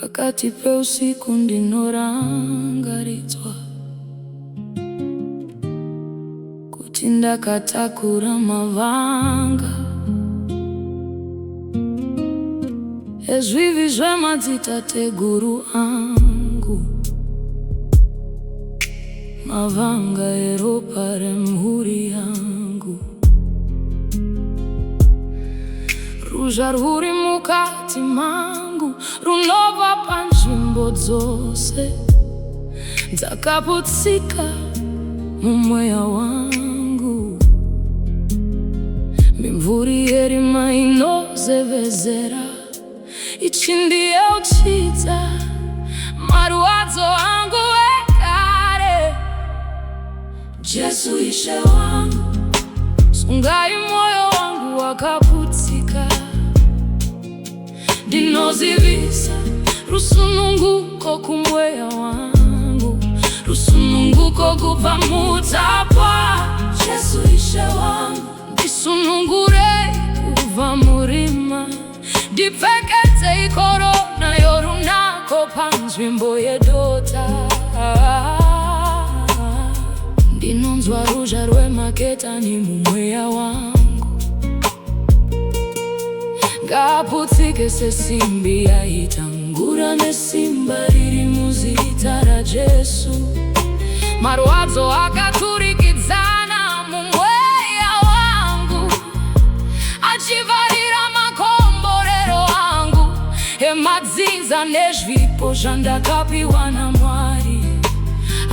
Pakati peusiku ndinorangarizwa kuti ndakatakura mavanga ezvivi zvemadzitateguru angu, mavanga eropa remhuri yangu. Ruzha rwuri mukati mangu runobva panzvimbo dzose dzakaputsika mumweya wangu. Mimvuri yerima inozevezera ichindiyeuchidza marwadzo angu ekare. Jesu Ishe wangu, sungai moyo wangu wakaputsika. Ndinozivisa rusununguko kumweya wangu, rusununguko kubva mutapwa. Jesu Ishe wangu, ndisunungurei kubva murima, ndipfekedzei korona yorunako panzvimbo yedota. Ndinonzwa ruzha rwemaketani mumweya wangu, ngaputsike sesimbi yaitangura nesimba riri muzita raJesu. Marwadzo akaturikidzana mumweya wangu, achivarira makomborero angu emadzinza nezvipo zvandakapiwa naMwari,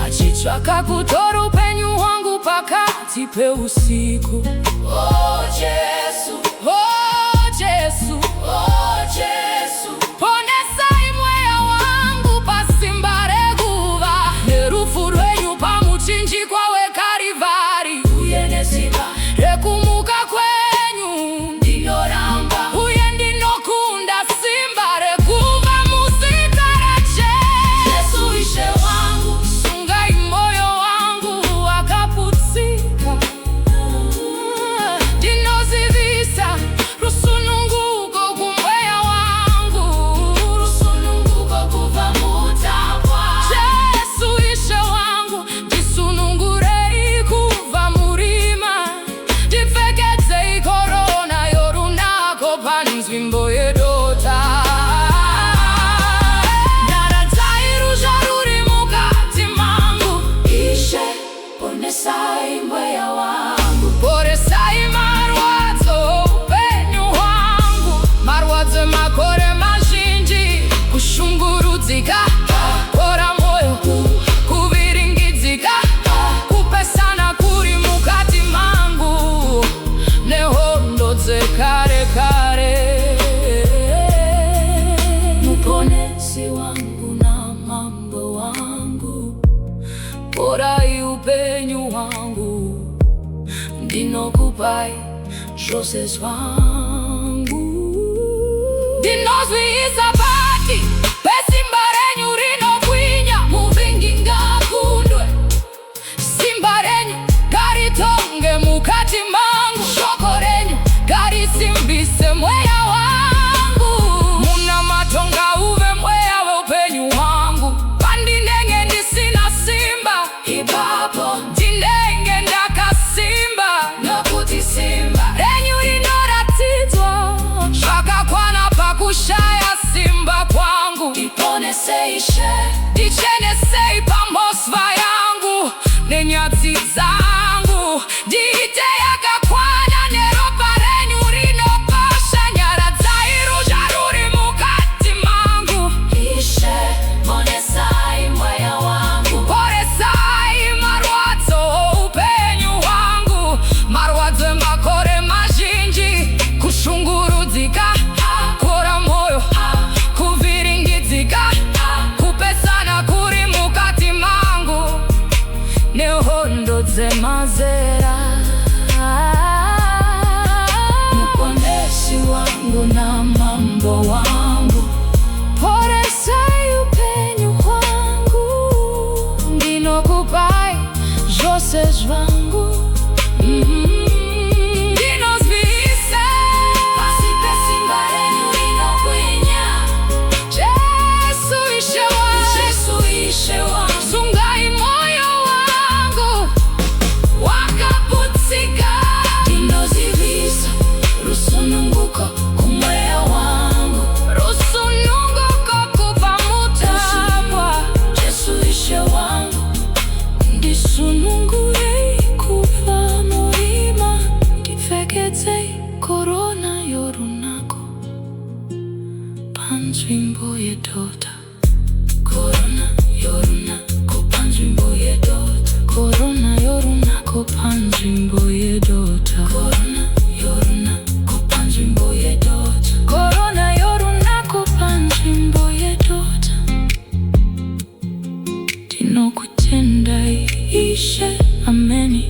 achitsvaka kutora upenyu hwangu pakati peusiku. Oh Jesu, oh Jesu, oh Jesu, ponesai mweya wangu pasimba reguva nerufu rwenyu pamuchinjikwa weKarivari. Uye nesimba rekumuka kwenyu ndinoramba, uye ndinokunda simba rekuva muzita raJesu. Ishe wangu, sungai moyo wangu wakaputsika. Ndinozivisa rusununguko kumweya wangu, rusununguko kubva mutapwa. Jesu Ishe wangu, ndisunungurei kubva murima, ndipfekedzei korona yorunako panzvimbo yedota. Nyaradzai ruzha ruri mukati mangu. Ishe, ponesai mweya wangu, poresai marwadzo upenyu hwangu, marwadzo emakore mazhinji, kushungurudzika, kora moyo, kuviringidzika, kupesana kuri mukati mangu nehondo dzekare kare. Muponesi wangu na mambo wangu, porai upenyu hwangu, ndinokupai zvose zvangu. Ndinozviisa pati pesimba renyu rinobwinya, muvingi ngakundwe. Simba renyu ngaritonge mukati mangu, shoko renyu ngarisimbise mweya wangu. Muna matonga uve mweya weupenyu hwangu, pandinenge ndisina simba, ipapo ndinenge ndakasimba. Nokuti simba renyu rinoratidzwa zvakakwana pakushaya simba kwangu. Ndiponesei Ishe, ndichenesei pamhosva yangu nenyadzi dzangu, ndiite yakakwana neropa renyu rinopasha. Nyaradzai ruzha ruri mukati mangu. Ishe, ponesai mweya wangu, poresai marwadzo upenyu hwangu, marwadzo emakore mazhinji, kushungurudzika, kora moyo, kuviringidzika, kupesana kuri mukati mangu nehondo dzemazera. Muponesi wangu na mambo wangu, poresai upenyu hwangu. tenda iishe, ameni.